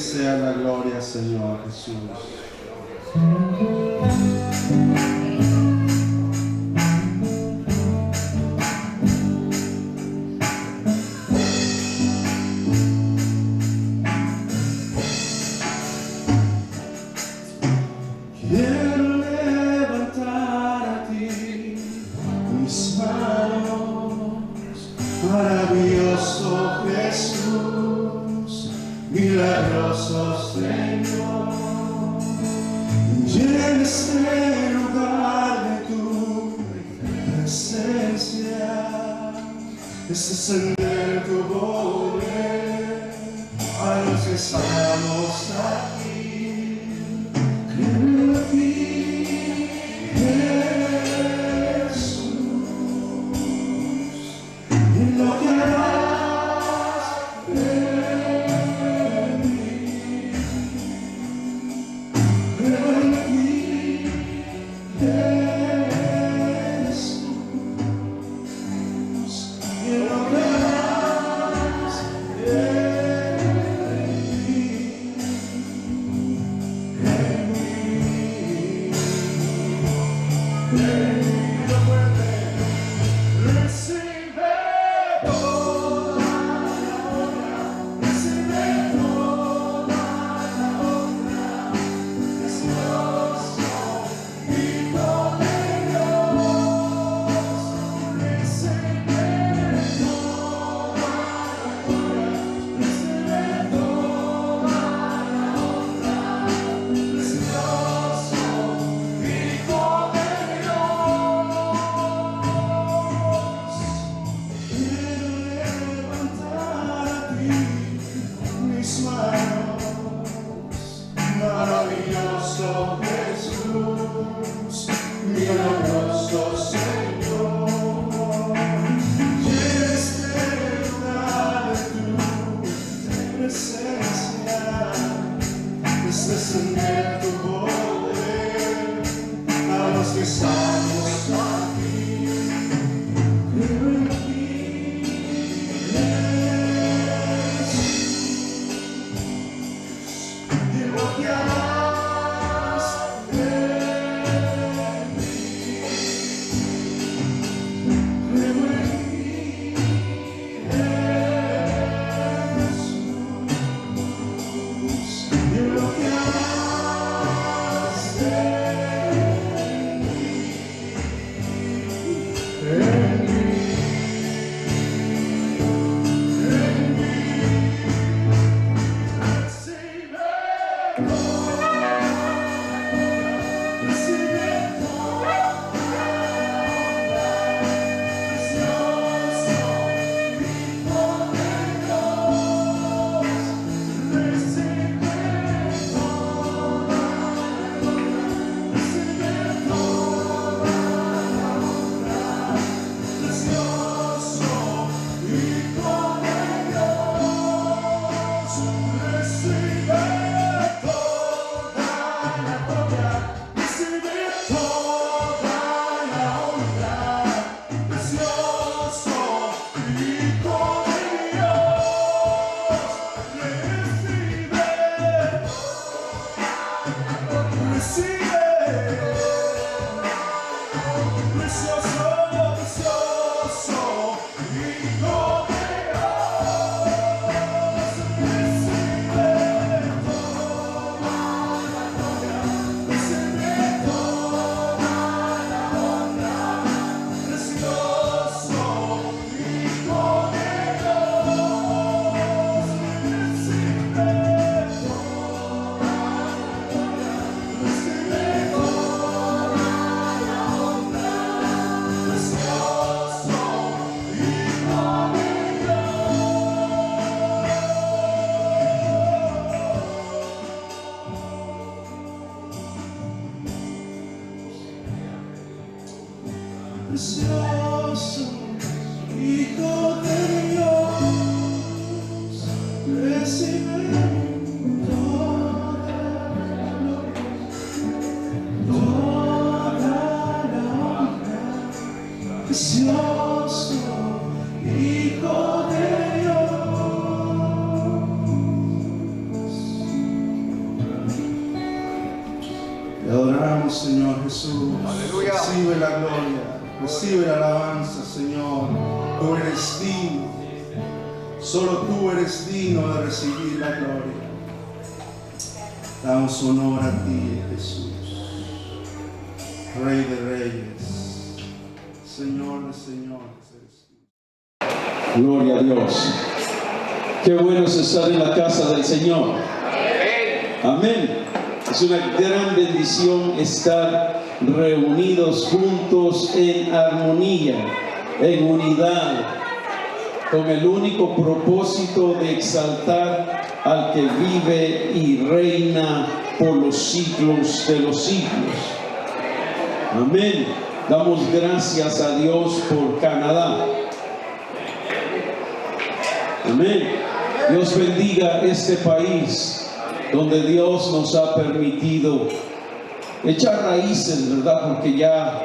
sea la gloria, Señor Jesús. Quiero levantar a ti mis manos, maravilloso Jesús, milagroso Señor. Llena este lugar de tu presencia, este encender tu poder a los que estamos aquí. Creo en ti, Jesús, en lo que harás en mí. Creo en ti, Jesús, en lo que harás en mí. Recibe toda la honra, recibe toda la honra, precioso Hijo de Dios. Recibe toda la honra, recibe toda la honra, precioso Hijo de mis manos, maravilloso Jesús, milagroso Señor. Llena este lugar de tu presencia, este encender tu poder a los que estamos aquí. Creo en ti, lo que harás en mí. Creo en ti, Jesús, y lo que harás en mí. En mí. Precioso Hijo de Dios, recibe toda la honra, precioso Hijo de Dios. Te adoramos, Señor Jesús. Aleluya. Recibe la gloria, recibe la alabanza, Señor. Tú eres digno. Solo tú eres digno de recibir la gloria. Damos honor a ti, Jesús. Rey de reyes, Señor de señores. Gloria a Dios. Qué bueno es estar en la casa del Señor. Amén. Es una gran bendición estar reunidos juntos en armonía, en unidad, con el único propósito de exaltar al que vive y reina por los siglos de los siglos. Amén. Damos gracias a Dios por Canadá. Amén. Dios bendiga este país donde Dios nos ha permitido echar raíces, ¿verdad? Porque ya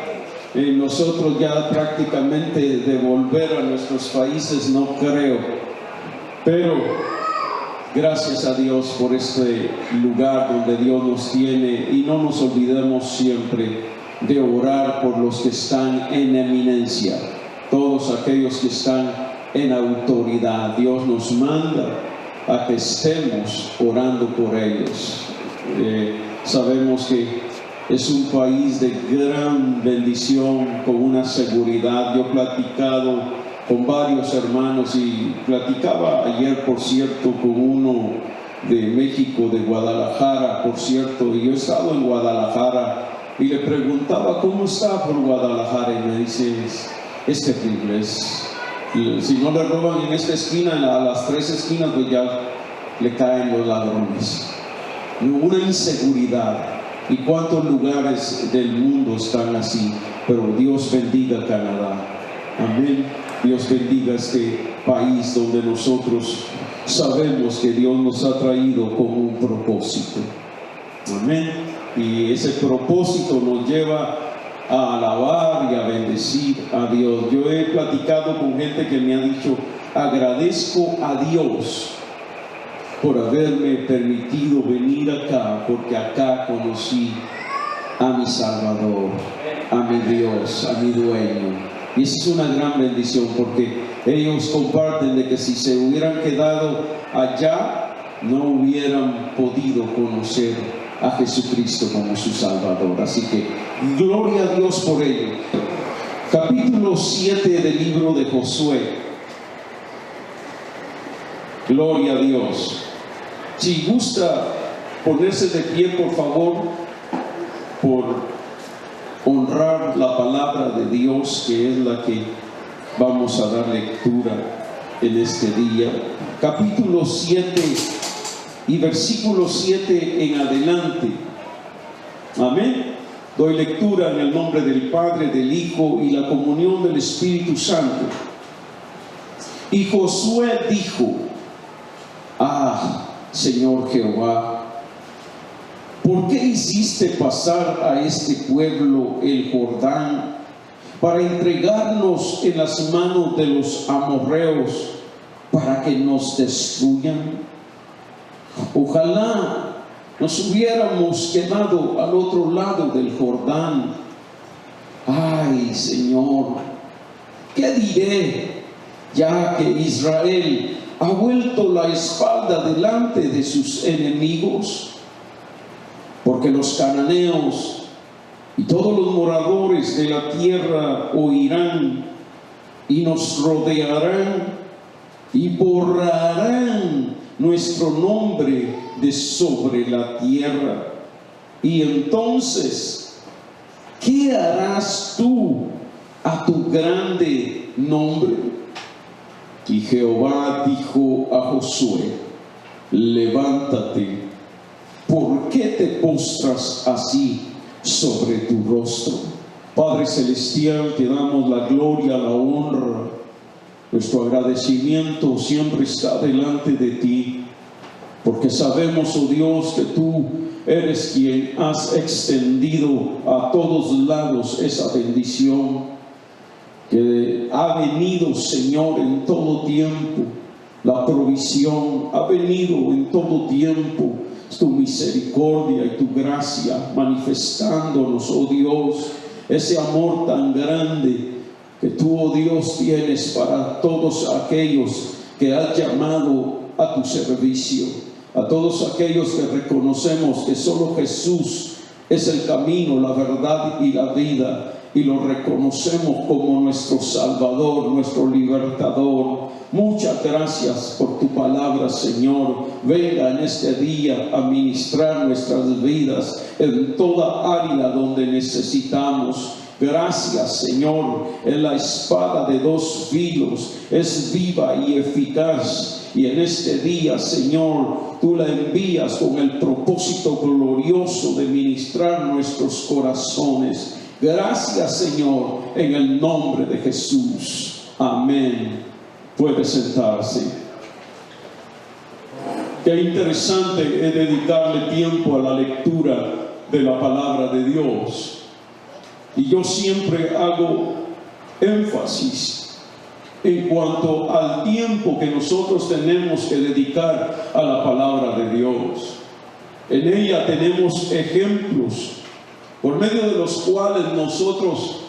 nosotros ya prácticamente de volver a nuestros países no creo. Pero gracias a Dios por este lugar donde Dios nos tiene, y no nos olvidemos siempre de orar por los que están en eminencia, todos aquellos que están en autoridad. Dios nos manda a que estemos orando por ellos. Sabemos que es un país de gran bendición, con una seguridad. Yo he platicado con varios hermanos y platicaba ayer, por cierto, con uno de México, de Guadalajara, por cierto, y yo he estado en Guadalajara y le preguntaba cómo está por Guadalajara, y me dice, es terrible, si no le roban en esta esquina, a las 3 esquinas, pues ya le caen los ladrones. Una inseguridad. ¿Y cuántos lugares del mundo están así? Pero Dios bendiga Canadá. Amén. Dios bendiga este país donde nosotros sabemos que Dios nos ha traído con un propósito. Amén. Y ese propósito nos lleva a alabar y a bendecir a Dios. Yo he platicado con gente que me ha dicho, agradezco a Dios por haberme permitido venir acá, porque acá conocí a mi Salvador, a mi Dios, a mi dueño. Y esa es una gran bendición, porque ellos comparten de que si se hubieran quedado allá, no hubieran podido conocer a Jesucristo como su Salvador. Así que gloria a Dios por ello. Capítulo 7 del libro de Josué. Gloria a Dios. Si gusta ponerse de pie, por favor, por honrar la palabra de Dios, que es la que vamos a dar lectura en este día. Capítulo 7 y versículo 7 en adelante. Amén. Doy lectura en el nombre del Padre, del Hijo y la comunión del Espíritu Santo. Y Josué dijo: Señor Jehová, ¿por qué hiciste pasar a este pueblo el Jordán para entregarnos en las manos de los amorreos para que nos destruyan? Ojalá nos hubiéramos quedado al otro lado del Jordán. Ay, Señor, ¿qué diré ya que Israel ha vuelto la espalda delante de sus enemigos? Porque los cananeos y todos los moradores de la tierra oirán y nos rodearán y borrarán nuestro nombre de sobre la tierra. Y entonces, ¿qué harás tú a tu grande nombre? Y Jehová dijo a Josué: levántate, ¿por qué te postras así sobre tu rostro? Padre celestial, te damos la gloria, la honra. Nuestro agradecimiento siempre está delante de ti, porque sabemos, oh Dios, que tú eres quien has extendido a todos lados esa bendición que ha venido, Señor, en todo tiempo. La provisión ha venido en todo tiempo. tu misericordia y tu gracia manifestándonos, oh Dios, ese amor tan grande que tú, oh Dios, tienes para todos aquellos que has llamado a tu servicio, a todos aquellos que reconocemos que solo Jesús es el camino, la verdad y la vida, y lo reconocemos como nuestro Salvador, nuestro Libertador. Muchas gracias por tu palabra, Señor. Venga en este día a ministrar nuestras vidas en toda área donde necesitamos. Gracias, Señor. Es la espada de dos filos, es viva y eficaz. Y en este día, Señor, tú la envías con el propósito glorioso de ministrar nuestros corazones. Gracias, Señor, en el nombre de Jesús. Amén. Puede sentarse. Qué interesante es dedicarle tiempo a la lectura de la palabra de Dios. Y yo siempre hago énfasis en cuanto al tiempo que nosotros tenemos que dedicar a la palabra de Dios. En ella tenemos ejemplos por medio de los cuales nosotros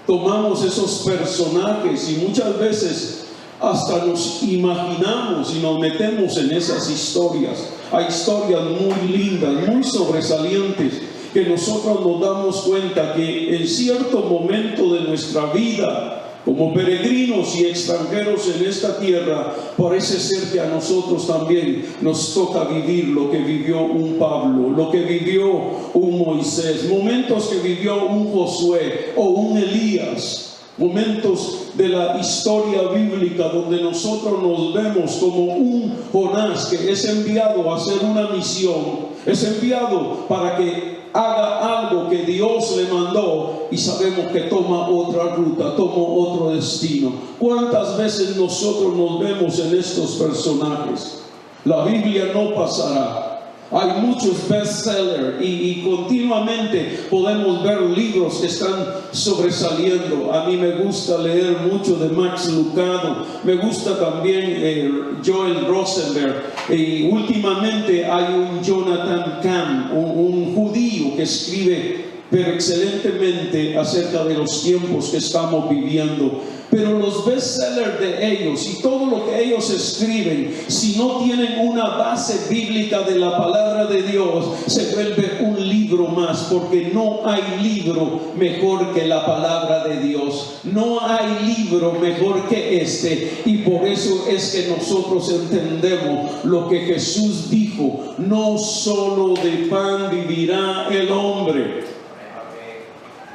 tomamos esos personajes y muchas veces hasta nos imaginamos y nos metemos en esas historias. Hay historias muy lindas, muy sobresalientes, que nosotros nos damos cuenta que en cierto momento de nuestra vida, como peregrinos y extranjeros en esta tierra, parece ser que a nosotros también nos toca vivir lo que vivió un Pablo, lo que vivió un Moisés, momentos que vivió un Josué o un Elías. Momentos de la historia bíblica donde nosotros nos vemos como un Jonás que es enviado a hacer una misión, es enviado para que haga algo que Dios le mandó y sabemos que toma otra ruta, toma otro destino. ¿Cuántas veces nosotros nos vemos en estos personajes? La Biblia no pasará. Hay muchos bestsellers y continuamente podemos ver libros que están sobresaliendo. A mí me gusta leer mucho de Max Lucado, me gusta también Joel Rosenberg, y últimamente hay un Jonathan Cahn, un judío que escribe pero excelentemente acerca de los tiempos que estamos viviendo. Pero los bestsellers de ellos y todo lo que ellos escriben, si no tienen una base bíblica de la palabra de Dios, se vuelve un libro más, porque no hay libro mejor que la palabra de Dios. No hay libro mejor que este, y por eso es que nosotros entendemos lo que Jesús dijo: no solo de pan vivirá el hombre.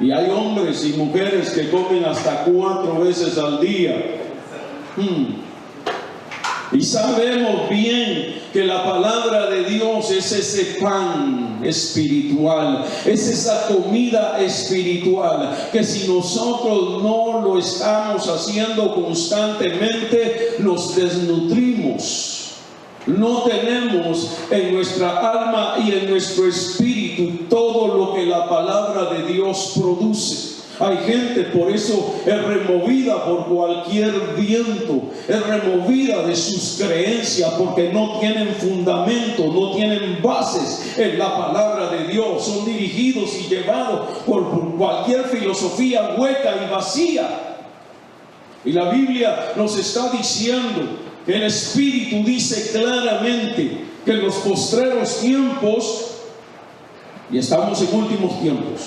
Y hay hombres y mujeres que comen hasta 4 veces al día. Y sabemos bien que la palabra de Dios es ese pan espiritual, es esa comida espiritual, que si nosotros no lo estamos haciendo constantemente, nos desnutrimos. No tenemos en nuestra alma y en nuestro espíritu todo lo que la palabra de Dios produce. Hay gente, por eso es removida por cualquier viento, es removida de sus creencias porque no tienen fundamento, no tienen bases en la palabra de Dios. Son dirigidos y llevados por cualquier filosofía hueca y vacía. Y la Biblia nos está diciendo, el Espíritu dice claramente que en los postreros tiempos, y estamos en últimos tiempos,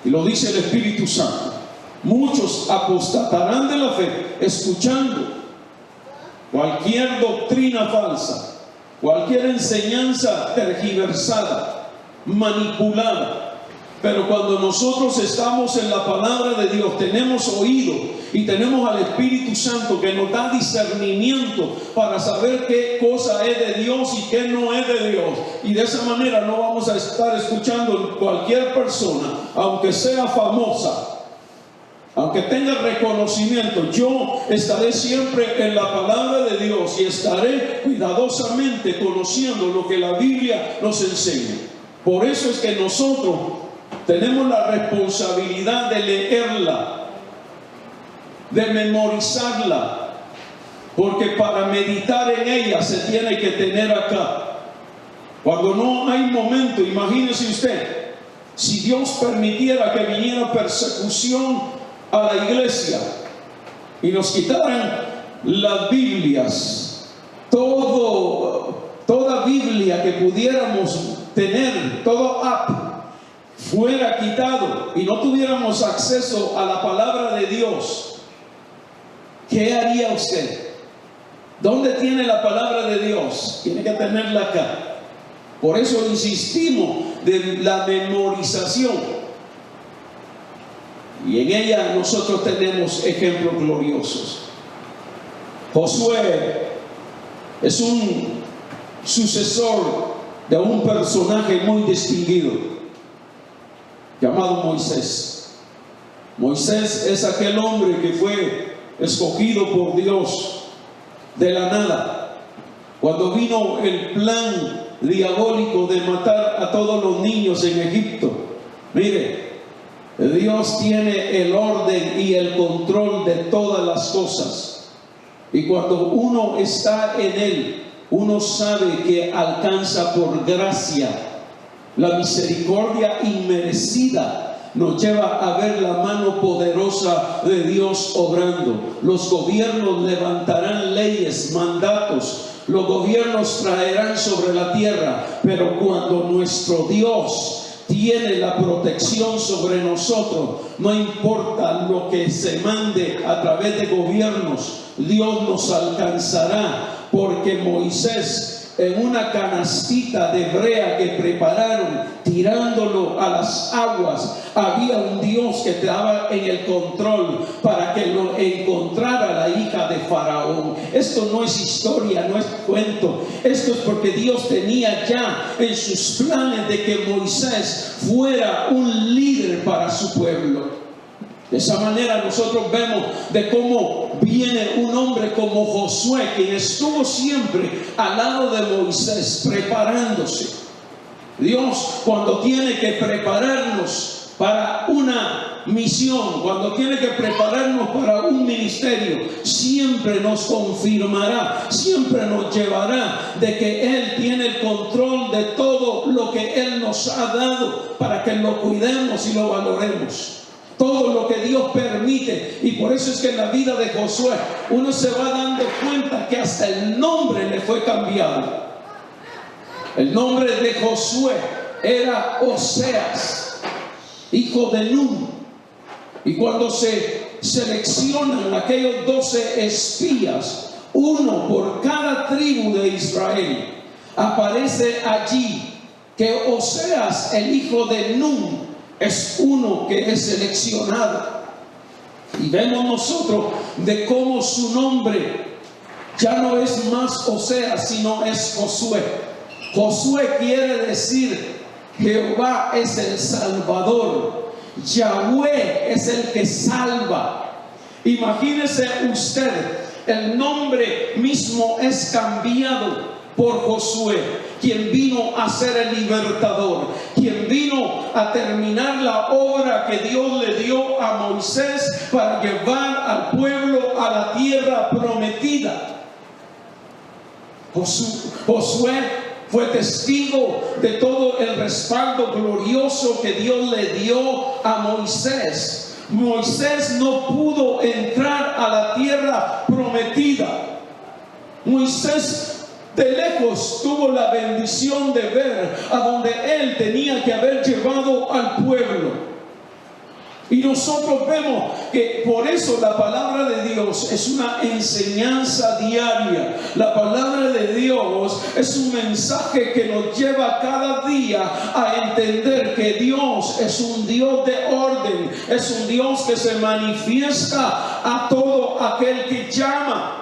y lo dice el Espíritu Santo, muchos apostatarán de la fe, escuchando cualquier doctrina falsa, cualquier enseñanza tergiversada, manipulada. Pero cuando nosotros estamos en la palabra de Dios, tenemos oído y tenemos al Espíritu Santo que nos da discernimiento para saber qué cosa es de Dios y qué no es de Dios. Y de esa manera no vamos a estar escuchando cualquier persona, aunque sea famosa, aunque tenga reconocimiento. Yo estaré siempre en la palabra de Dios y estaré cuidadosamente conociendo lo que la Biblia nos enseña. Por eso es que nosotros tenemos la responsabilidad de leerla, de memorizarla, porque para meditar en ella se tiene que tener acá. Cuando no hay momento, imagínese usted, si Dios permitiera que viniera persecución a la iglesia y nos quitaran las Biblias, toda Biblia que pudiéramos tener, todo app fuera quitado y no tuviéramos acceso a la palabra de Dios, ¿qué haría usted? ¿Dónde tiene la palabra de Dios? Tiene que tenerla acá. Por eso insistimos de la memorización. Y en ella nosotros tenemos ejemplos gloriosos. Josué es un sucesor de un personaje muy distinguido llamado Moisés. Moisés es aquel hombre que fue escogido por Dios de la nada. Cuando vino el plan diabólico de matar a todos los niños en Egipto, mire, Dios tiene el orden y el control de todas las cosas, y cuando uno está en Él, uno sabe que alcanza por gracia. La misericordia inmerecida nos lleva a ver la mano poderosa de Dios obrando. Los gobiernos levantarán leyes, mandatos. Los gobiernos traerán sobre la tierra, pero cuando nuestro Dios tiene la protección sobre nosotros, no importa lo que se mande a través de gobiernos, Dios nos alcanzará, porque Moisés, en una canastita de brea que prepararon, tirándolo a las aguas, había un Dios que estaba en el control para que lo encontrara la hija de Faraón. Esto no es historia, no es cuento. Esto es porque Dios tenía ya en sus planes de que Moisés fuera un líder para su pueblo. De esa manera nosotros vemos de cómo viene un hombre como Josué, quien estuvo siempre al lado de Moisés preparándose. Dios, cuando tiene que prepararnos para una misión, cuando tiene que prepararnos para un ministerio, siempre nos confirmará, siempre nos llevará de que Él tiene el control de todo lo que Él nos ha dado para que lo cuidemos y lo valoremos. Todo lo que Dios permite. Y por eso es que en la vida de Josué uno se va dando cuenta que hasta el nombre le fue cambiado. El nombre de Josué era Oseas, hijo de Nun. Y cuando se seleccionan aquellos 12 espías, uno por cada tribu de Israel, aparece allí que Oseas, el hijo de Nun, es uno que es seleccionado. Y vemos nosotros de cómo su nombre ya no es más Oseas, sino es Josué. Josué quiere decir Jehová es el Salvador, Yahweh es el que salva. Imagínese usted, el nombre mismo es cambiado por Josué, quien vino a ser el libertador, quien vino a terminar la obra que Dios le dio a Moisés para llevar al pueblo a la tierra prometida. Josué fue testigo de todo el respaldo glorioso que Dios le dio a Moisés. Moisés no pudo entrar a la tierra prometida. Moisés de lejos tuvo la bendición de ver a donde él tenía que haber llevado al pueblo. Y nosotros vemos que por eso la palabra de Dios es una enseñanza diaria. La palabra de Dios es un mensaje que nos lleva cada día a entender que Dios es un Dios de orden, es un Dios que se manifiesta a todo aquel que llama.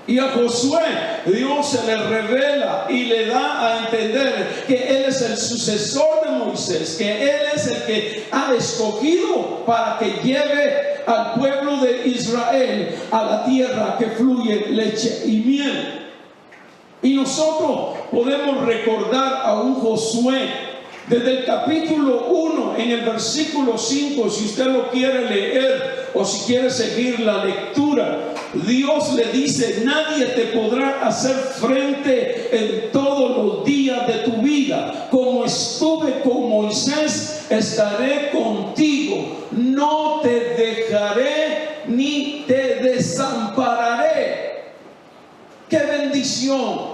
Y a Josué Dios se le revela y le da a entender que Él es el sucesor de Moisés, que Él es el que ha escogido para que lleve al pueblo de Israel a la tierra que fluye leche y miel. Y nosotros podemos recordar a un Josué desde el capítulo 1 en el versículo 5, si usted lo quiere leer o si quiere seguir la lectura. Dios le dice: nadie te podrá hacer frente en todos los días estuve con Moisés, estaré contigo. No te dejaré ni te desampararé. ¡Qué bendición!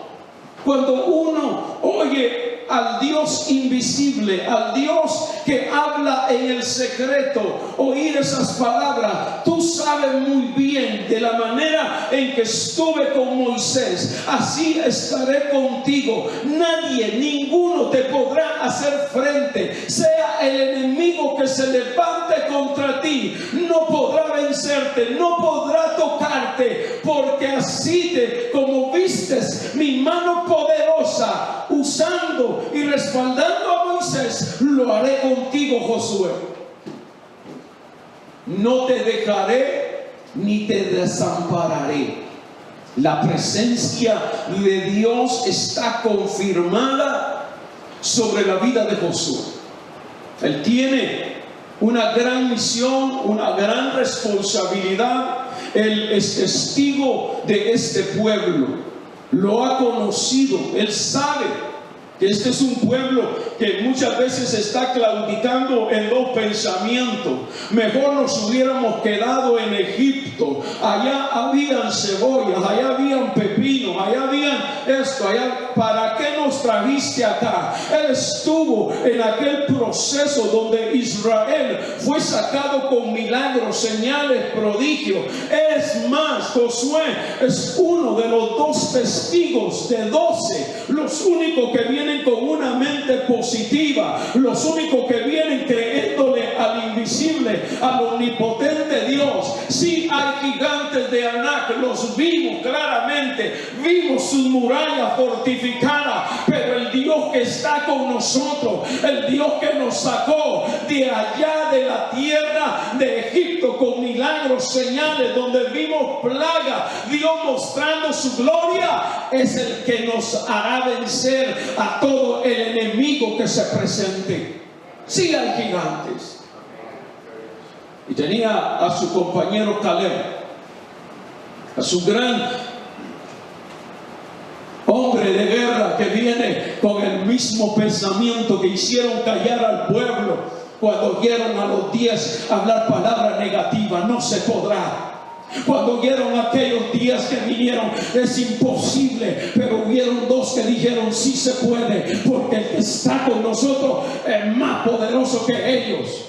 Cuando uno oye al Dios invisible, al Dios que habla en el secreto, oír esas palabras, tú sabes muy bien de la manera en que estuve con Moisés, así estaré contigo. Nadie, ninguno te podrá hacer frente, sea el enemigo que se levante contra ti, no podrá vencerte, no podrá tocarte, porque así como vistes mi mano poderosa usando y respaldando a Moisés, lo haré contigo, Josué. No te dejaré ni te desampararé. La presencia de Dios está confirmada sobre la vida de Josué. Él tiene una gran misión, una gran responsabilidad. Él es testigo de este pueblo. Lo ha conocido. Él sabe que este es un pueblo que muchas veces está claudicando en los pensamientos. Mejor nos hubiéramos quedado en Egipto. Allá habían cebollas, allá habían pepinos, allá habían esto, allá. ¿Para qué nos trajiste acá? Él estuvo en aquel proceso donde Israel fue sacado con milagros, señales, prodigios. Es más, Josué es uno de los 2 testigos de 12, los únicos que vienen con una mente positiva, los únicos que vienen creyéndole al invisible, al omnipotente Dios. Sí, hay gigantes de Anac, los vimos claramente, vimos sus murallas fortificadas, pero el Dios que está con nosotros, el Dios que nos sacó de allá de la tierra de Egipto con milagros, señales, donde vimos plaga, Dios mostrando su gloria, es el que nos hará vencer a todo el enemigo que se presente. Sí, hay gigantes. Y tenía a su compañero Caleb, a su gran hombre de guerra, que viene con el mismo pensamiento que hicieron callar al pueblo cuando oyeron a los 10 hablar palabras negativas. No se podrá. Cuando oyeron aquellos días que vinieron, es imposible, pero hubieron 2 que dijeron sí se puede, porque el que está con nosotros es más poderoso que ellos.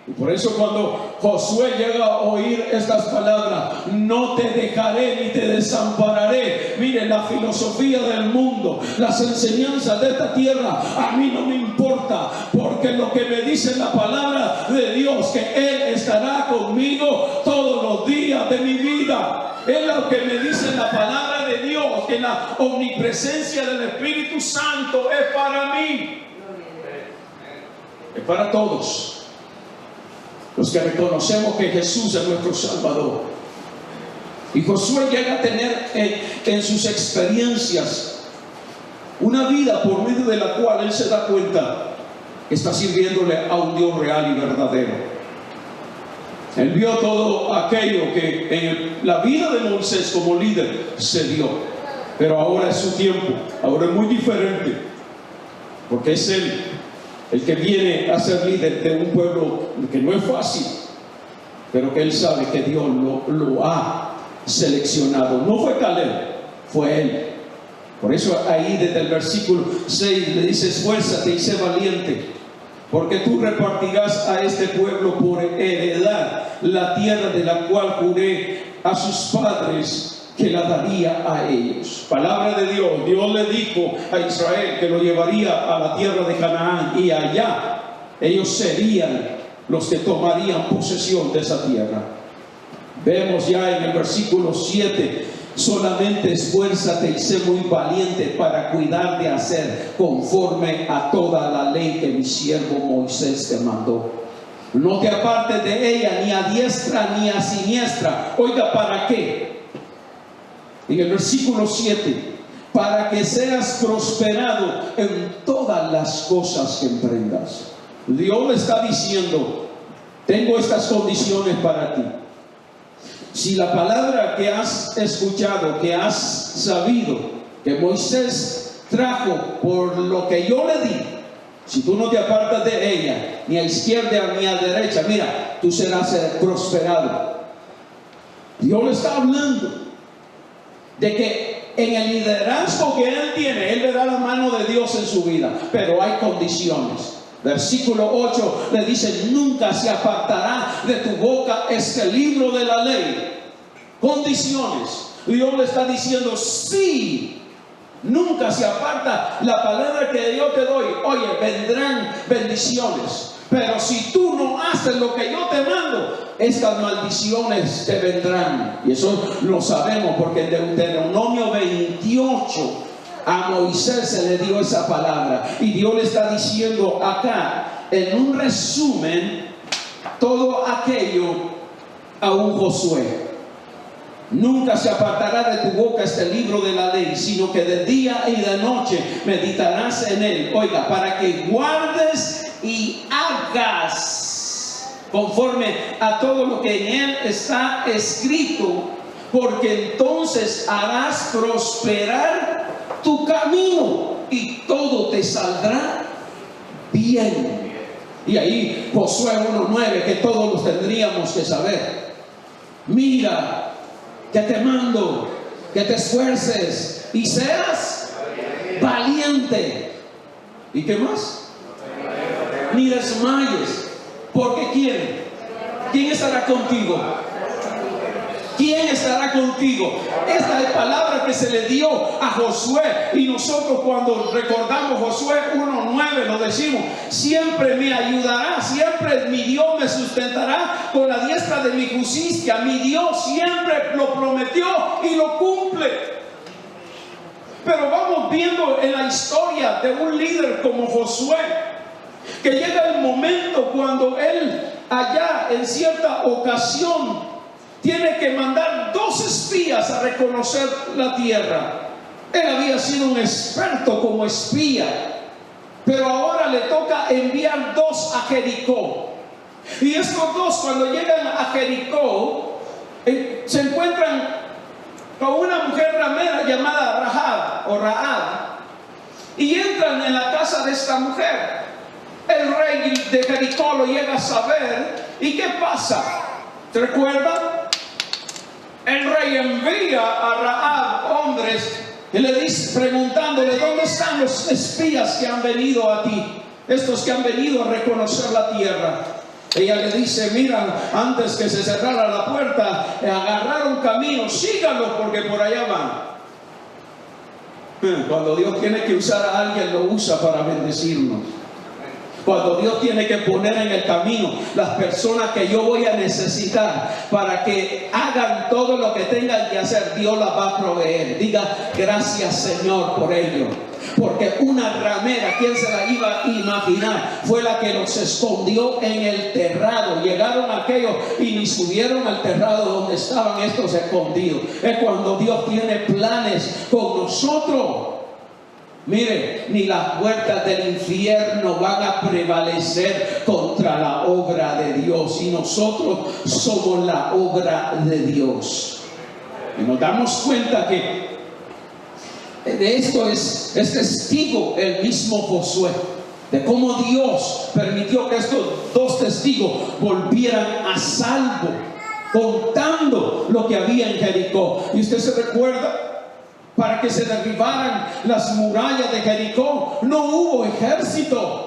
Y por eso cuando Josué llega a oír estas palabras, no te dejaré ni te desampararé. Miren, la filosofía del mundo, las enseñanzas de esta tierra, a mí no me importa, porque lo que me dice la palabra de Dios, que Él estará conmigo todos los días de mi vida. Es lo que me dice la palabra de Dios, que la omnipresencia del Espíritu Santo es para mí, es para todos los que reconocemos que Jesús es nuestro Salvador. Y Josué llega a tener en sus experiencias una vida por medio de la cual él se da cuenta que está sirviéndole a un Dios real y verdadero. Él vio todo aquello que en la vida de Moisés como líder se dio, pero ahora es su tiempo, ahora es muy diferente, porque es él el que viene a ser líder de un pueblo que no es fácil, pero que él sabe que Dios lo ha seleccionado. No fue Caleb, fue él. Por eso ahí desde el versículo 6 le dice: esfuérzate y sé valiente, porque tú repartirás a este pueblo por heredad la tierra de la cual juré a sus padres que la daría a ellos. Palabra de Dios. Dios le dijo a Israel que lo llevaría a la tierra de Canaán, y allá ellos serían los que tomarían posesión de esa tierra. Vemos ya en el versículo 7: solamente esfuérzate y sé muy valiente para cuidar de hacer conforme a toda la ley que mi siervo Moisés te mandó. No te apartes de ella ni a diestra ni a siniestra. Oiga, ¿para qué? En el versículo 7: para que seas prosperado en todas las cosas que emprendas. Dios le está diciendo: tengo estas condiciones para ti. Si la palabra que has escuchado, que has sabido, que Moisés trajo por lo que yo le di, si tú no te apartas de ella, ni a izquierda ni a derecha, mira, tú serás prosperado. Dios le está hablando de que en el liderazgo que él tiene, él verá la mano de Dios en su vida, pero hay condiciones. Versículo 8 le dice: nunca se apartará de tu boca este libro de la ley. Condiciones. Dios le está diciendo: sí, nunca se aparta la palabra que yo te doy. Oye, vendrán bendiciones, pero si tú no haces lo que yo te mando, estas maldiciones te vendrán. Y eso lo sabemos porque en Deuteronomio 28 a Moisés se le dio esa palabra. Y Dios le está diciendo acá, en un resumen, todo aquello a un Josué. Nunca se apartará de tu boca este libro de la ley, sino que de día y de noche meditarás en él. Oiga, para que guardes y hagas conforme a todo lo que en él está escrito, porque entonces harás prosperar tu camino y todo te saldrá bien. Y ahí Josué 1:9, que todos los tendríamos que saber. Mira, que te mando, que te esfuerces y seas valiente. ¿Y qué más? Ni desmayes. Porque ¿quién estará contigo? ¿Quién estará contigo? Esta es la palabra que se le dio a Josué. Y nosotros cuando recordamos Josué 1:9 lo decimos: siempre me ayudará, siempre mi Dios me sustentará con la diestra de mi justicia. Mi Dios siempre lo prometió y lo cumple. Pero vamos viendo en la historia de un líder como Josué, que llega el momento cuando él allá en cierta ocasión tiene que mandar 2 espías a reconocer la tierra. Él había sido un experto como espía, pero ahora le toca enviar 2 a Jericó. Y estos 2, cuando llegan a Jericó, se encuentran con una mujer ramera llamada Rahab, y entran en la casa de esta mujer. El rey de Jericó lo llega a saber. ¿Y qué pasa? ¿Te recuerdan? El rey envía a Rahab hombres y le dice, preguntándole: ¿dónde están los espías que han venido a ti? Estos que han venido a reconocer la tierra. Ella le dice: mira, antes que se cerrara la puerta, agarraron camino, síganlos porque por allá van. Cuando Dios tiene que usar a alguien, lo usa para bendecirnos. Cuando Dios tiene que poner en el camino las personas que yo voy a necesitar para que hagan todo lo que tengan que hacer, Dios las va a proveer. Diga: gracias, Señor, por ello. Porque una ramera, ¿quién se la iba a imaginar? Fue la que los escondió en el terrado. Llegaron aquellos y ni subieron al terrado donde estaban estos escondidos. Es cuando Dios tiene planes con nosotros. Mire, ni las puertas del infierno van a prevalecer contra la obra de Dios. Y nosotros somos la obra de Dios. Y nos damos cuenta que de esto es testigo el mismo Josué, de cómo Dios permitió que estos 2 testigos volvieran a salvo, contando lo que había en Jericó. Y usted se recuerda, para que se derribaran las murallas de Jericó, no hubo ejército.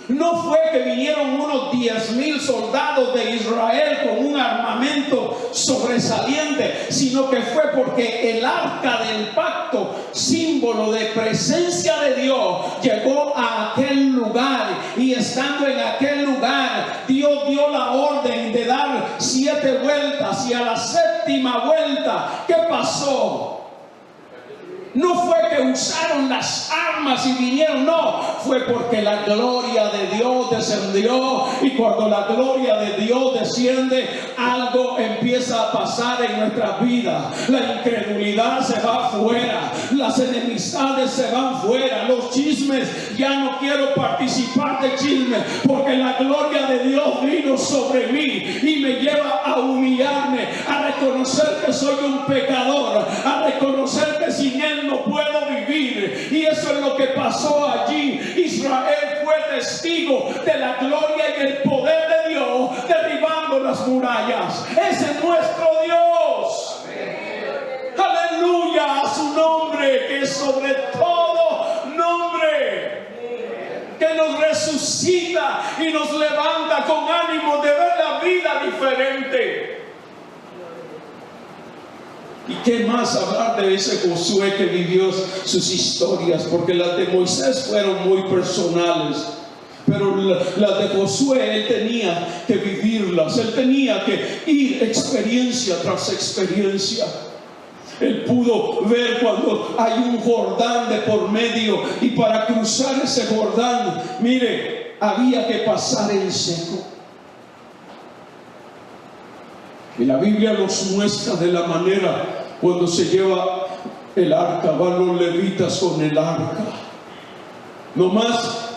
No fue que vinieron unos 10,000 soldados de Israel con un armamento sobresaliente, sino que fue porque el arca del pacto, símbolo de presencia de Dios, llegó a aquel lugar. Y estando en aquel lugar, Dios dio la orden de dar 7 vueltas. Y a la 7ª vuelta, ¿qué pasó? No fue que usaron las armas y vinieron, no, fue porque la gloria de Dios descendió. Y cuando la gloria de Dios desciende, algo empieza a pasar en nuestras vidas. La incredulidad se va afuera, las enemistades se van fuera, los chismes, ya no quiero participar de chismes, porque la gloria de Dios vino sobre mí y me lleva a humillarme, a reconocer que soy un pecador, a reconocer que sin Él él no puedo vivir. Y eso es lo que pasó allí. Israel fue testigo de la gloria y el poder de Dios derribando las murallas. Ese es nuestro Dios. Aleluya a su nombre, que es sobre todo nombre, que nos resucita y nos levanta con ánimo de ver la vida diferente. ¿Y qué más hablar de ese Josué que vivió sus historias? Porque las de Moisés fueron muy personales, pero las de Josué él tenía que vivirlas, él tenía que ir experiencia tras experiencia. Él pudo ver cuando hay un Jordán de por medio, y para cruzar ese Jordán, mire, había que pasar en seco. Y la Biblia nos muestra de la manera cuando se lleva el arca, van los levitas con el arca. Nomás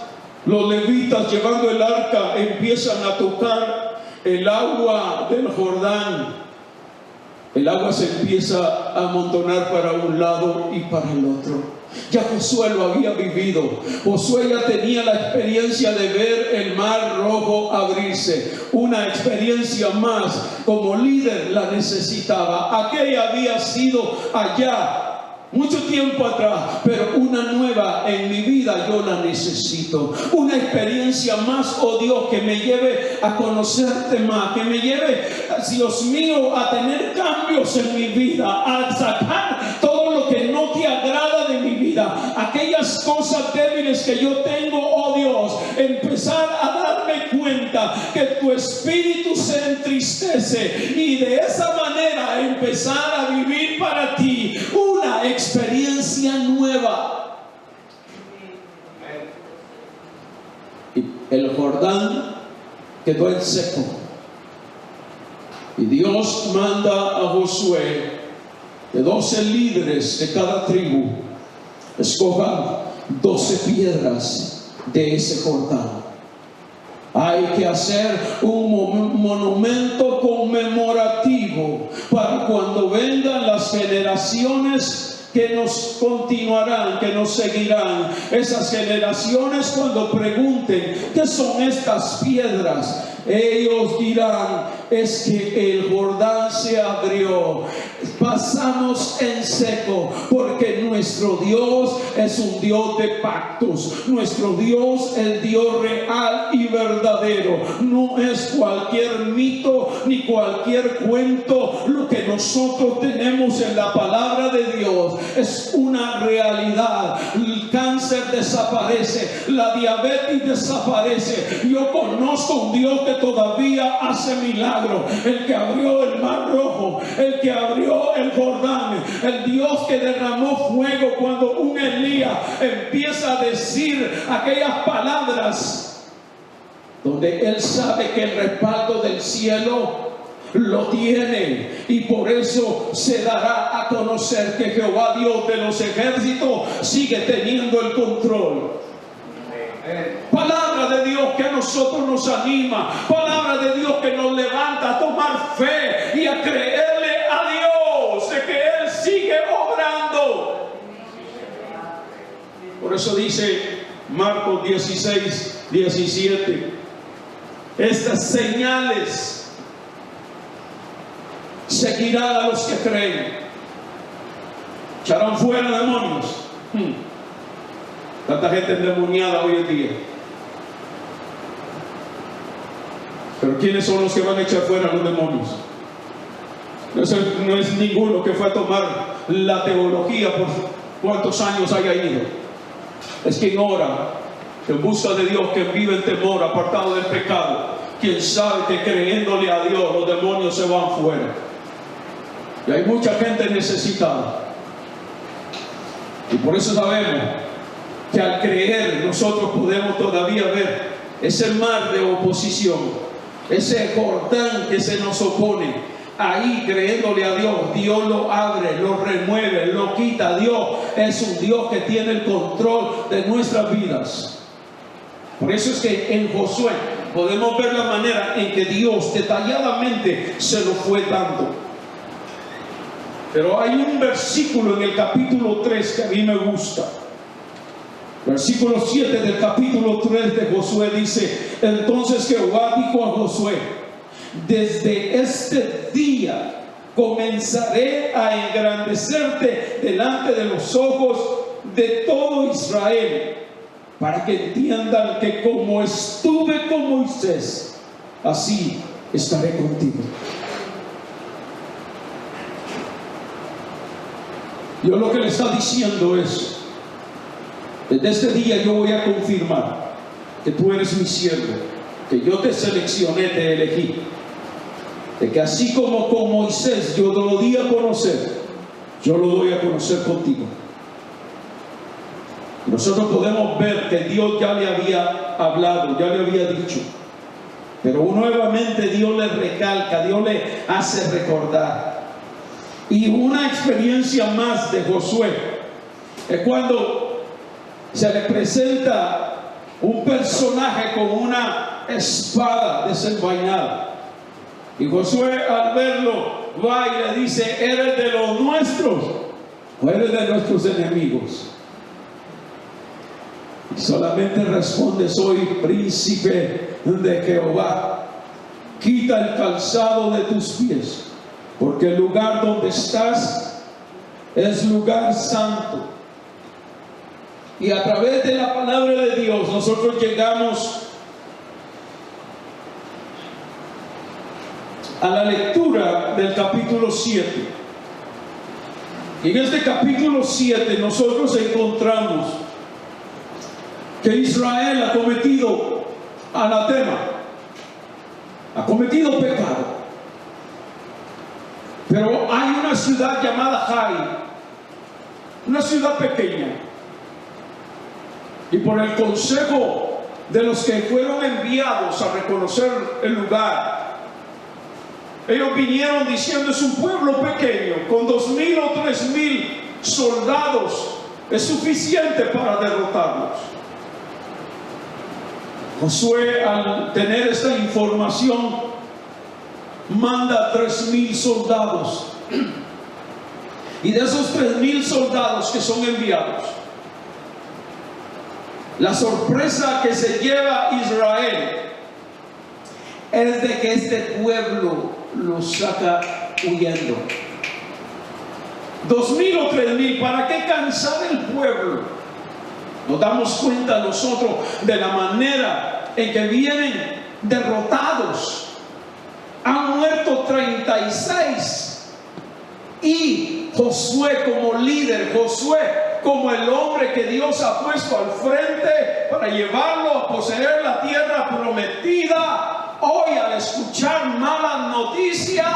los levitas llevando el arca empiezan a tocar el agua del Jordán. El agua se empieza a amontonar para un lado y para el otro. Ya Josué lo había vivido. Josué ya tenía la experiencia de ver el mar rojo abrirse. Una experiencia más. Como líder la necesitaba. Aquella había sido allá mucho tiempo atrás, pero una nueva en mi vida yo la necesito. Una experiencia más, oh Dios, que me lleve a conocerte más, que me lleve, Dios mío, a tener cambios en mi vida, a sacar todo lo que no te agrada de mi vida, aquellas cosas débiles que yo tengo, oh Dios, empezar a darme cuenta que tu espíritu se entristece y de esa manera empezar a vivir para ti una experiencia nueva. Y el Jordán quedó en seco, y Dios manda a Josué, de 12 líderes de cada tribu, escojan 12 piedras de ese Jordán. Hay que hacer un monumento conmemorativo para cuando vengan las generaciones que nos continuarán, que nos seguirán. Esas generaciones, cuando pregunten ¿qué son estas piedras?, ellos dirán: es que el Jordán se abrió, pasamos en seco, porque nuestro Dios es un Dios de pactos. Nuestro Dios es Dios real y verdadero. No es cualquier mito ni cualquier cuento. Lo que nosotros tenemos en la palabra de Dios es una realidad. El cáncer desaparece, la diabetes desaparece. Yo conozco un Dios que todavía hace milagros, el que abrió el mar rojo, el que abrió el Jordán, el Dios que derramó fuego cuando un Elías empieza a decir aquellas palabras donde él sabe que el respaldo del cielo lo tiene, y por eso se dará a conocer que Jehová Dios de los ejércitos sigue teniendo el control. Palabra de Dios que a nosotros nos anima, palabra de Dios que nos levanta a tomar fe y a creerle a Dios de que Él sigue obrando. Por eso dice Marcos 16, 17: estas señales seguirán a los que creen. Echarán fuera demonios. Tanta gente endemoniada hoy en día. Pero ¿quiénes son los que van a echar fuera a los demonios? No es ninguno que fue a tomar la teología por cuántos años haya ido. Es quien ora en busca de Dios, que vive en temor, apartado del pecado, quien sabe que creyéndole a Dios los demonios se van fuera. Y hay mucha gente necesitada, y por eso sabemos que al creer nosotros podemos todavía ver ese mar de oposición, ese Jordán que se nos opone. Ahí, creyéndole a Dios, Dios lo abre, lo remueve, lo quita. Dios es un Dios que tiene el control de nuestras vidas. Por eso es que en Josué podemos ver la manera en que Dios detalladamente se lo fue dando. Pero hay un versículo en el capítulo 3 que a mí me gusta. Versículo 7 del capítulo 3 de Josué dice: entonces Jehová dijo a Josué: desde este día comenzaré a engrandecerte delante de los ojos de todo Israel, para que entiendan que como estuve con Moisés, así estaré contigo. Dios lo que le está diciendo es: desde este día yo voy a confirmar que tú eres mi siervo, que yo te seleccioné, te elegí, de que así como con Moisés yo lo di a conocer, yo lo doy a conocer contigo. Nosotros podemos ver que Dios ya le había hablado, ya le había dicho, pero nuevamente Dios le recalca, Dios le hace recordar. Y una experiencia más de Josué es cuando se le presenta un personaje con una espada desenvainada, y Josué, al verlo, va y le dice: ¿eres de los nuestros o eres de nuestros enemigos? Y solamente responde: soy príncipe de Jehová. Quita el calzado de tus pies, porque el lugar donde estás es lugar santo. Y a través de la palabra de Dios nosotros llegamos a la lectura del capítulo 7. Y en este capítulo 7 nosotros encontramos que Israel ha cometido anatema, ha cometido pecado. Pero hay una ciudad llamada Jai, una ciudad pequeña, y por el consejo de los que fueron enviados a reconocer el lugar, ellos vinieron diciendo: es un pueblo pequeño, con 2,000 o 3,000 soldados es suficiente para derrotarlos. Josué, al tener esta información, manda 3,000 soldados, y de esos 3,000 soldados que son enviados, la sorpresa que se lleva Israel es de que este pueblo lo saca huyendo. 2,000 o 3,000, ¿para qué cansar el pueblo? Nos damos cuenta nosotros de la manera en que vienen derrotados. Han muerto 36, y Josué como líder, Josué como el hombre que Dios ha puesto al frente para llevarlo a poseer la tierra prometida, hoy al escuchar malas noticias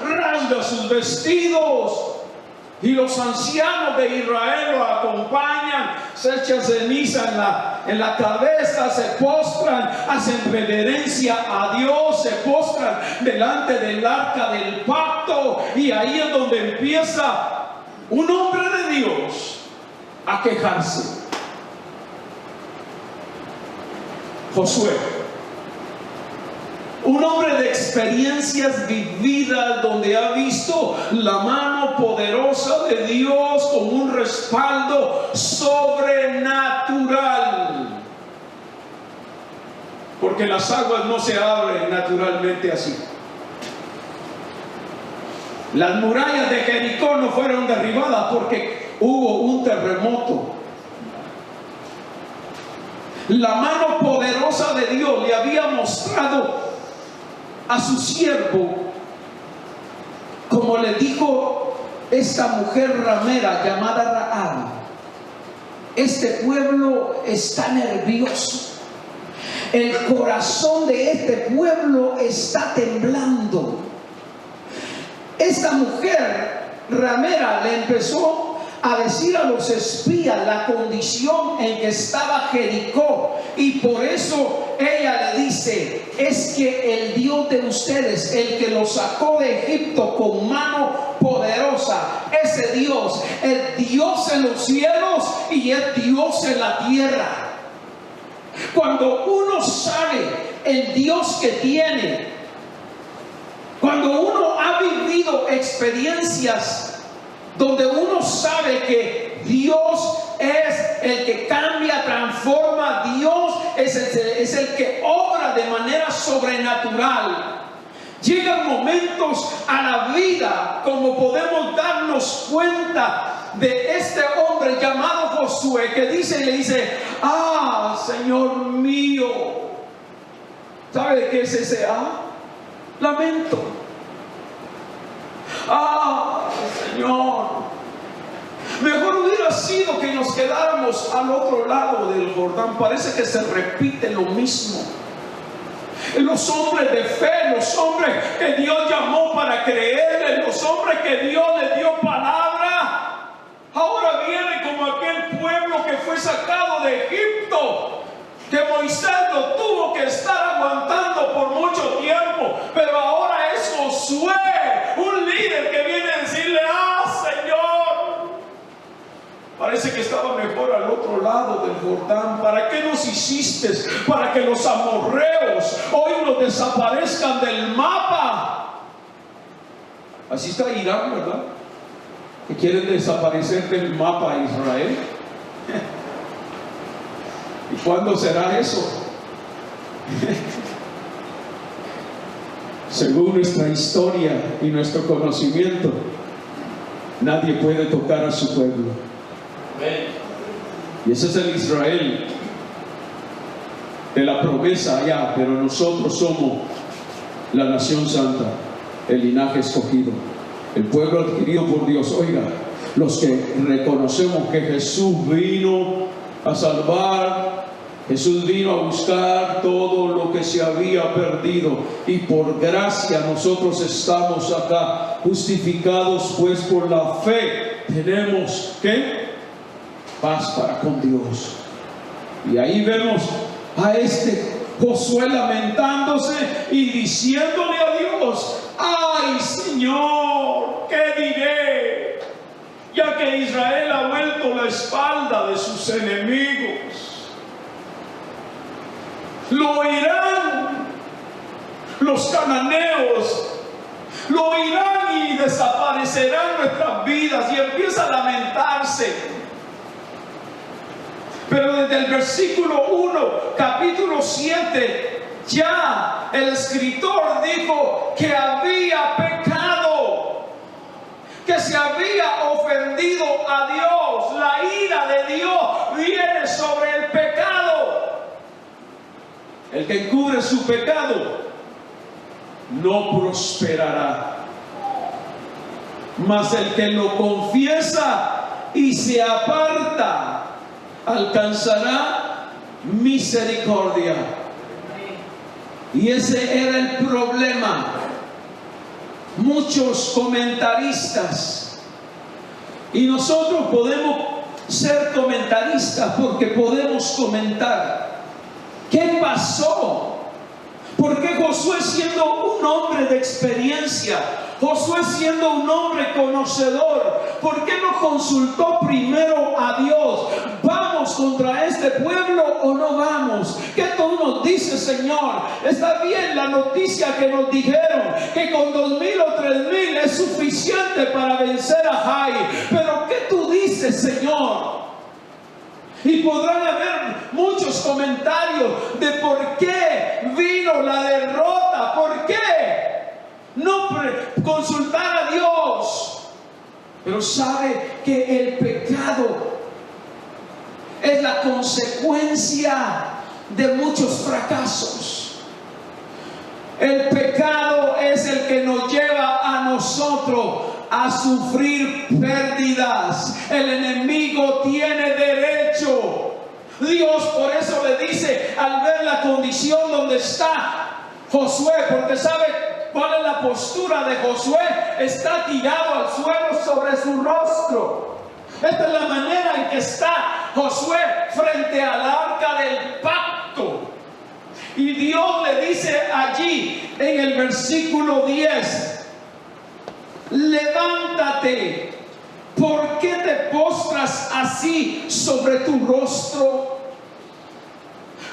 rasga sus vestidos, y los ancianos de Israel lo acompañan, se echan ceniza en la cabeza, se postran, hacen reverencia a Dios, se postran delante del arca del pacto, y ahí es donde empieza un hombre de Dios a quejarse. Josué, un hombre de experiencias vividas, donde ha visto la mano poderosa de Dios con un respaldo sobrenatural, porque las aguas no se abren naturalmente así. Las murallas de Jericó no fueron derribadas porque hubo un terremoto. La mano poderosa de Dios le había mostrado a su siervo, como le dijo esta mujer ramera llamada Rahab: este pueblo está nervioso, el corazón de este pueblo está temblando. Esta mujer ramera le empezó a decir a los espías la condición en que estaba Jericó, y por eso ella le dice: es que el Dios de ustedes, el que los sacó de Egipto con mano poderosa, ese Dios es Dios en los cielos y es Dios en la tierra. Cuando uno sabe el Dios que tiene, cuando uno ha vivido experiencias donde uno sabe que Dios es el que cambia, transforma. Dios es el que obra de manera sobrenatural. Llegan momentos a la vida como podemos darnos cuenta de este hombre llamado Josué, que le dice, ah, Señor mío. ¿Sabe qué es ese lamento? Ah, Señor. Mejor hubiera sido que nos quedáramos al otro lado del Jordán. Parece que se repite lo mismo. Los hombres de fe, los hombres que Dios llamó para creerle, los hombres que Dios les dio palabra, ahora viene como aquel pueblo que fue sacado de Egipto, que Moisés lo tuvo que estar aguantando por mucho tiempo, pero ahora es Josué, un líder que viene a decirle, ah, Señor. Parece que estaba mejor al otro lado del Jordán. ¿Para qué nos hiciste? Para que los amorreos hoy nos desaparezcan del mapa. Así está Irán, ¿verdad? Que quieren desaparecer del mapa a Israel. ¿Y cuándo será eso? Según nuestra historia y nuestro conocimiento, nadie puede tocar a su pueblo. Y ese es el Israel de la promesa allá, pero nosotros somos la nación santa, el linaje escogido, el pueblo adquirido por Dios. Oiga, los que reconocemos que Jesús vino a salvar, Jesús vino a buscar todo lo que se había perdido, y por gracia nosotros estamos acá, justificados pues por la fe. Tenemos ¿qué? Paz para con Dios. Y ahí vemos a este Josué lamentándose y diciéndole a Dios, ay, Señor, ¿qué diré? Ya que Israel ha vuelto la espalda de sus enemigos. Lo oirán los cananeos, lo oirán y desaparecerán nuestras vidas. Y empieza a lamentarse. Pero desde el versículo 1, capítulo 7, ya el escritor dijo que había pecado, que se había ofendido a Dios. La ira de Dios viene sobre el pecado. El que encubre su pecado no prosperará, mas el que lo confiesa y se aparta alcanzará misericordia. Y ese era el problema. Muchos comentaristas, y nosotros podemos ser comentaristas porque podemos comentar qué pasó. Porque Josué, siendo un hombre de experiencia, Josué siendo un hombre conocedor, ¿por qué no consultó primero a Dios? ¿Vamos contra este pueblo o no vamos? ¿Qué tú nos dices, Señor? Está bien la noticia que nos dijeron, que con 2,000 o 3,000 es suficiente para vencer a Jai, pero ¿qué tú dices, Señor? Y podrán haber muchos comentarios de por qué vino la derrota, por qué no consultar a Dios. Pero sabe que el pecado es la consecuencia de muchos fracasos. El pecado es el que nos lleva a nosotros a sufrir pérdidas. El enemigo tiene derecho. Dios por eso le dice, al ver la condición donde está Josué, porque sabe cuál es la postura de Josué, está tirado al suelo sobre su rostro. Esta es la manera en que está Josué frente al arca del pacto. Y Dios le dice allí en el versículo 10, levántate, ¿por qué te postras así sobre tu rostro?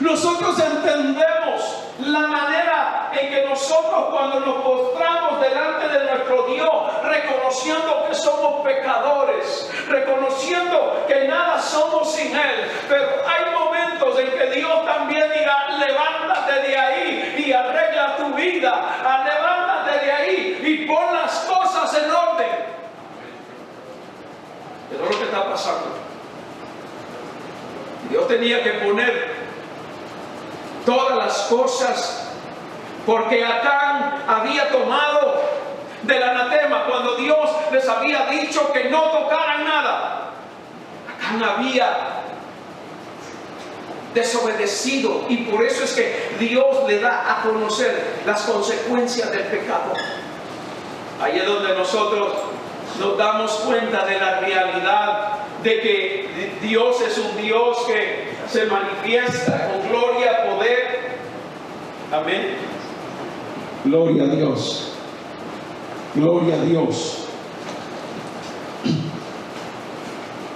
Nosotros entendemos la manera en que nosotros, cuando nos postramos delante de nuestro Dios, reconociendo que somos pecadores, reconociendo que nada somos sin Él, pero hay momentos en que Dios también dirá: levántate de ahí y arregla tu vida, levántate de ahí y pon las cosas en orden. Pero es lo que está pasando. Dios tenía que poner todas las cosas, porque Acán había tomado del anatema cuando Dios les había dicho que no tocaran nada. Acán había desobedecido, y por eso es que Dios le da a conocer las consecuencias del pecado. Ahí es donde nosotros nos damos cuenta de la realidad de que Dios es un Dios que se manifiesta con gloria, poder. Amén. Gloria a Dios. Gloria a Dios.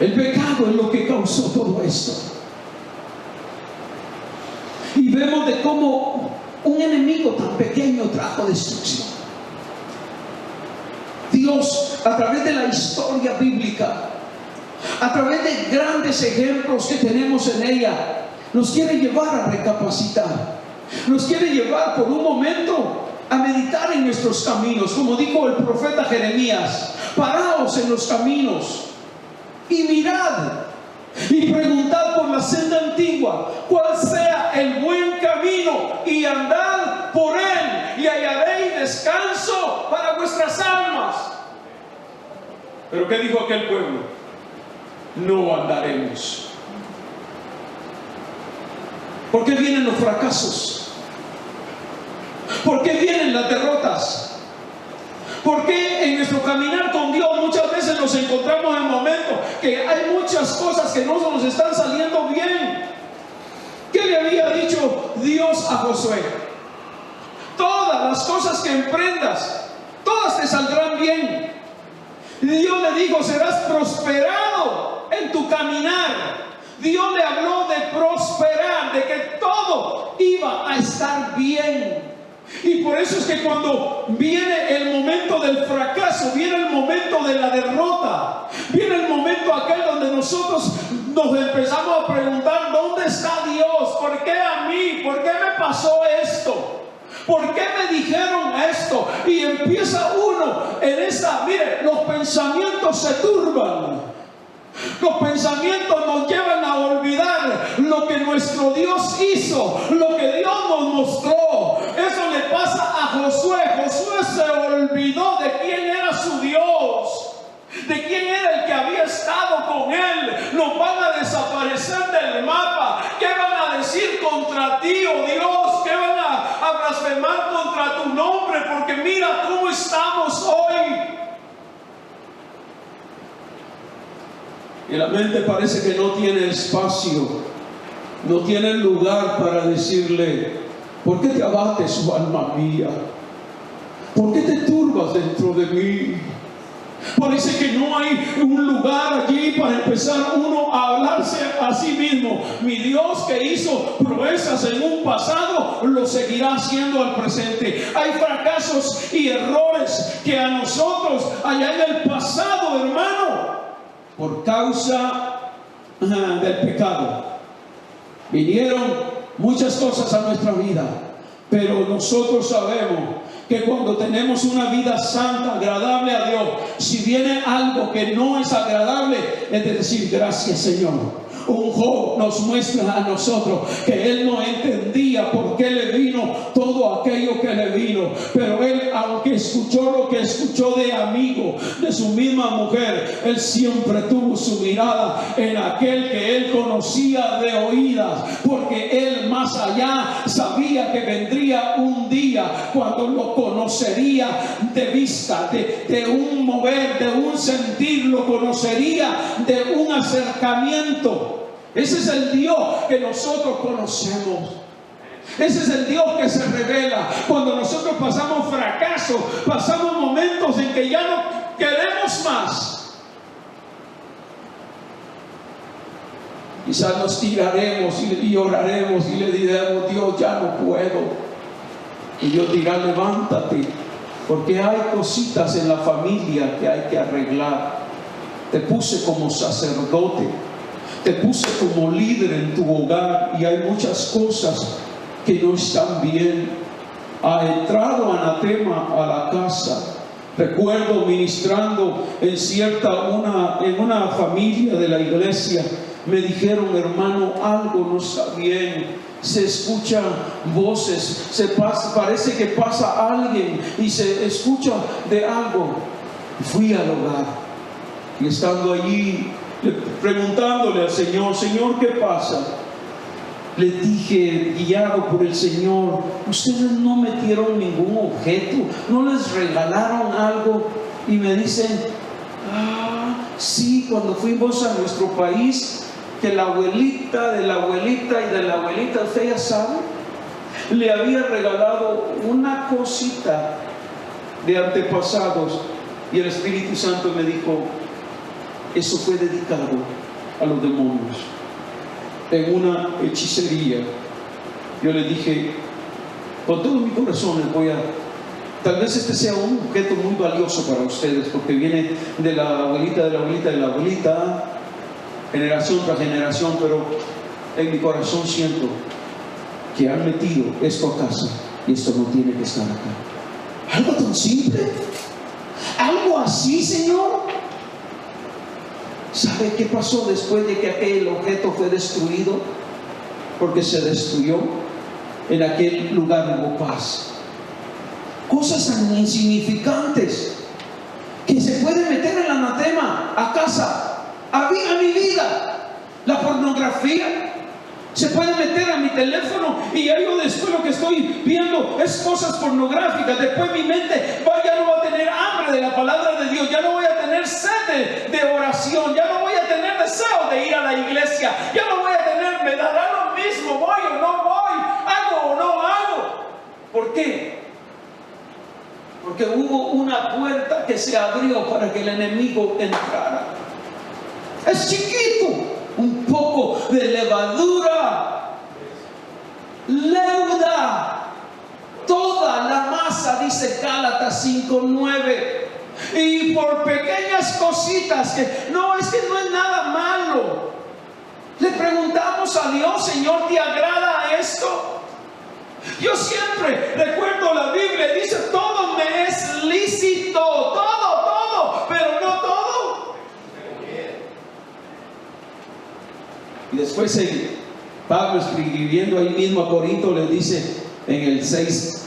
El pecado es lo que causó todo esto. Y vemos de cómo un enemigo tan pequeño trajo destrucción. Dios, a través de la historia bíblica, a través de grandes ejemplos que tenemos en ella, nos quiere llevar a recapacitar, nos quiere llevar por un momento a meditar en nuestros caminos. Como dijo el profeta Jeremías: paraos en los caminos y mirad y preguntad por la senda antigua cuál sea el buen camino, y andad por él y hallaréis descanso para vuestras almas. Pero ¿qué dijo aquel pueblo? No andaremos. ¿Por qué vienen los fracasos? ¿Por qué vienen las derrotas? ¿Por qué en nuestro caminar con Dios muchas veces nos encontramos en momentos que hay muchas cosas que no nos están saliendo bien? ¿Qué le había dicho Dios a Josué? Todas las cosas que emprendas, todas te saldrán bien. Dios le dijo: serás prosperado en tu caminar. Dios le habló de prosperar, de que todo iba a estar bien. Y por eso es que cuando viene el momento del fracaso, viene el momento de la derrota, viene el momento aquel donde nosotros nos empezamos a preguntar: ¿dónde está Dios? ¿Por qué a mí? ¿Por qué me pasó esto? ¿Por qué me dijeron esto? Y empieza uno en esa, mire, los pensamientos se turban. Los pensamientos nos llevan a olvidar lo que nuestro Dios hizo, lo que Dios nos mostró. Eso le pasa a Josué. Josué se olvidó de quién era su Dios, de quién era el que había estado con él. Nos van a desaparecer del mapa. ¿Qué van a decir contra ti, oh Dios? ¿Qué van a blasfemar contra tu nombre? Porque mira cómo estamos hoy. Y la mente parece que no tiene espacio, no tiene lugar para decirle: ¿por qué te abates, oh alma mía? ¿Por qué te turbas dentro de mí? Parece que no hay un lugar allí para empezar uno a hablarse a sí mismo. Mi Dios, que hizo proezas en un pasado, lo seguirá haciendo al presente. Hay fracasos y errores que a nosotros allá en el pasado, hermano, por causa del pecado, vinieron muchas cosas a nuestra vida. Pero nosotros sabemos que cuando tenemos una vida santa, agradable a Dios, si viene algo que no es agradable, es de decir: gracias, Señor. Un Job nos muestra a nosotros que él no entendía por qué le vino todo aquello que le vino, pero él, aunque escuchó lo que escuchó de amigo, de su misma mujer, él siempre tuvo su mirada en aquel que él conocía de oídas, porque él más allá sabía que vendría un día cuando lo conocería de vista, de un mover, de un sentir, lo conocería de un acercamiento. Ese es el Dios que nosotros conocemos. Ese es el Dios que se revela cuando nosotros pasamos fracaso, pasamos momentos en que ya no queremos más. Quizás nos tiraremos y oraremos y le diremos: Dios, ya no puedo. Y Dios dirá: levántate, porque hay cositas en la familia que hay que arreglar. Te puse como sacerdote, te puse como líder en tu hogar, y hay muchas cosas que no están bien. Ha entrado anatema a la casa. Recuerdo ministrando en una familia de la iglesia, me dijeron: hermano, algo no está bien, se escuchan voces, parece que pasa alguien y se escucha de algo. Fui al hogar y estando allí preguntándole al Señor: Señor, ¿qué pasa? Le dije, guiado por el Señor: ustedes no metieron ningún objeto, no les regalaron algo. Y me dicen: sí, cuando fuimos a nuestro país, que la abuelita de la abuelita y de la abuelita, usted ya sabe, le había regalado una cosita de antepasados. Y el Espíritu Santo me dijo: eso fue dedicado a los demonios, en una hechicería. Yo le dije: con todo mi corazón les voy a... Tal vez este sea un objeto muy valioso para ustedes, porque viene de la abuelita, de la abuelita, de la abuelita, generación tras generación, pero en mi corazón siento que han metido esto a casa y esto no tiene que estar acá. Algo tan simple, algo así, Señor. ¿Sabe qué pasó después de que aquel objeto fue destruido? Porque se destruyó. En aquel lugar hubo paz. Cosas tan insignificantes que se pueden meter en el anatema a casa, a mi vida. La pornografía se puede meter a mi teléfono y yo después lo que estoy viendo es cosas pornográficas. Después mi mente ya no va a tener hambre de la palabra de Dios, ya no voy a tener sed de oración, ya no voy a tener deseo de ir a la iglesia, ya no voy a tener, me dará lo mismo, voy o no voy, hago o no hago. ¿Por qué? Porque hubo una puerta que se abrió para que el enemigo entrara. Es chiquito, un poco de levadura leuda toda la masa, dice Gálatas 5:9. Y por pequeñas cositas que no es nada malo, le preguntamos a Dios: Señor, ¿te agrada esto? Yo siempre recuerdo la Biblia, dice: todo me es lícito, todo, pero no todo. Y después Pablo, escribiendo ahí mismo a Corinto, le dice en el 6:12: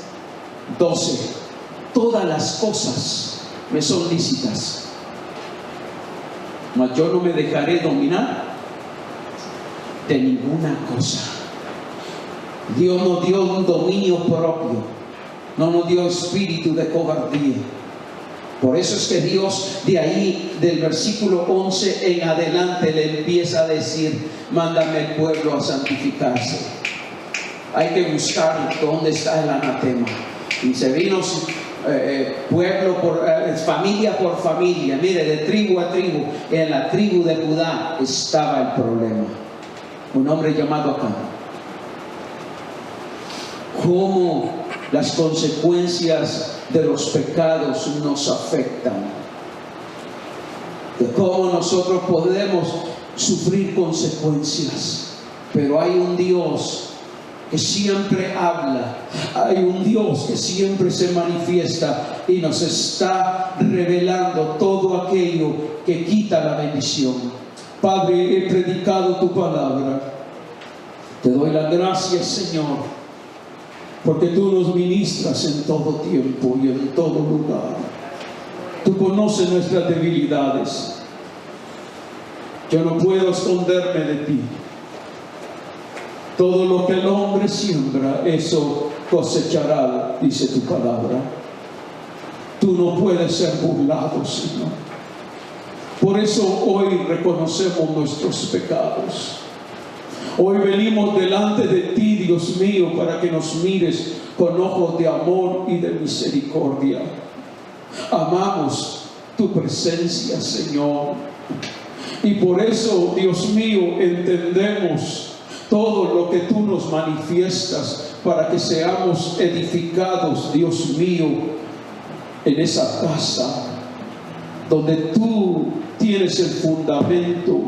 todas las cosas me son lícitas, mas yo no me dejaré dominar de ninguna cosa. Dios nos dio un dominio propio, no nos dio espíritu de cobardía. Por eso es que Dios, de ahí del versículo 11 en adelante, le empieza a decir: mándame el pueblo a santificarse. Hay que buscar dónde está el anatema. Y se vino pueblo familia por familia, mire, de tribu a tribu. En la tribu de Judá estaba el problema. Un hombre llamado Acán. Cómo las consecuencias de los pecados nos afectan, de cómo nosotros podemos sufrir consecuencias. Pero hay un Dios que siempre habla, hay un Dios que siempre se manifiesta y nos está revelando todo aquello que quita la bendición. Padre, he predicado tu palabra. Te doy las gracias, Señor, porque tú nos ministras en todo tiempo y en todo lugar. Tú conoces nuestras debilidades. Yo no puedo esconderme de ti. Todo lo que el hombre siembra, eso cosechará, dice tu palabra. Tú no puedes ser burlado, Señor. Por eso hoy reconocemos nuestros pecados. Hoy venimos delante de ti, Dios mío, para que nos mires con ojos de amor y de misericordia. Amamos tu presencia, Señor. Y por eso, Dios mío, entendemos todo lo que tú nos manifiestas para que seamos edificados, Dios mío, en esa casa donde tú tienes el fundamento,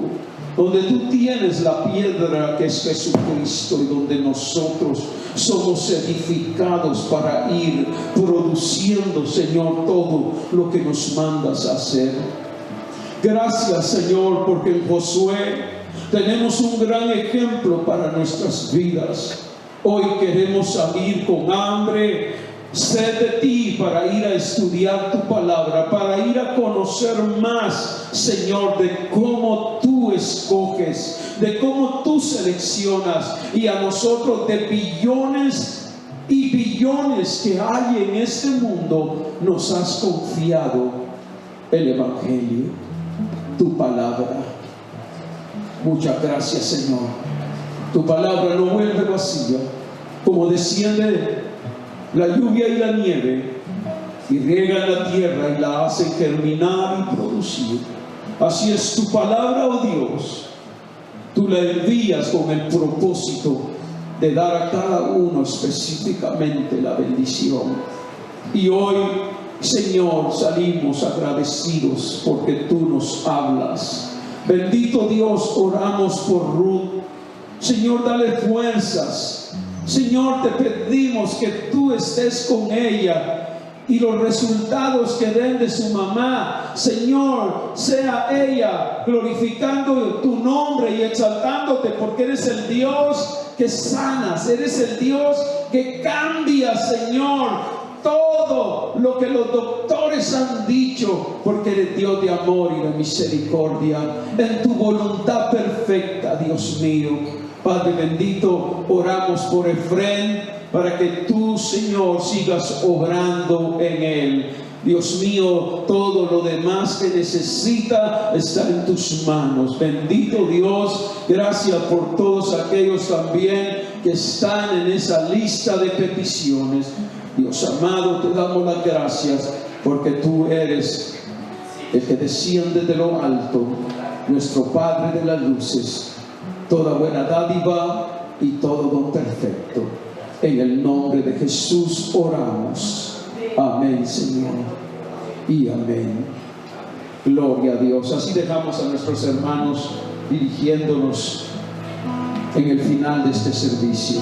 donde tú tienes la piedra que es Jesucristo, y donde nosotros somos edificados para ir produciendo, Señor, todo lo que nos mandas a hacer. Gracias, Señor, porque en Josué tenemos un gran ejemplo para nuestras vidas. Hoy queremos salir con hambre, sed de ti, para ir a estudiar tu palabra, para ir a conocer más, Señor, de cómo tú escoges, de cómo tú seleccionas, y a nosotros, de billones y billones que hay en este mundo, nos has confiado el Evangelio, tu palabra. Muchas gracias, Señor. Tu palabra no vuelve vacía, como desciende la lluvia y la nieve, y riega la tierra y la hace germinar y producir. Así es tu palabra, oh Dios. Tú la envías con el propósito de dar a cada uno específicamente la bendición. Y hoy, Señor, salimos agradecidos porque tú nos hablas. Bendito Dios, oramos por Ruth. Señor, dale fuerzas. Señor, te pedimos que tú estés con ella, y los resultados que den de su mamá, Señor, sea ella glorificando tu nombre y exaltándote, porque eres el Dios que sanas, eres el Dios que cambia, Señor, todo lo que los doctores han dicho, porque eres Dios de amor y de misericordia, en tu voluntad perfecta, Dios mío. Padre bendito, oramos por Efrén, para que tú, Señor, sigas obrando en él. Dios mío, todo lo demás que necesita está en tus manos. Bendito Dios, gracias por todos aquellos también que están en esa lista de peticiones. Dios amado, te damos las gracias porque tú eres el que desciende de lo alto, nuestro Padre de las luces. Toda buena dádiva y todo don perfecto. En el nombre de Jesús oramos. Amén, Señor. Y amén. Gloria a Dios. Así dejamos a nuestros hermanos dirigiéndonos en el final de este servicio.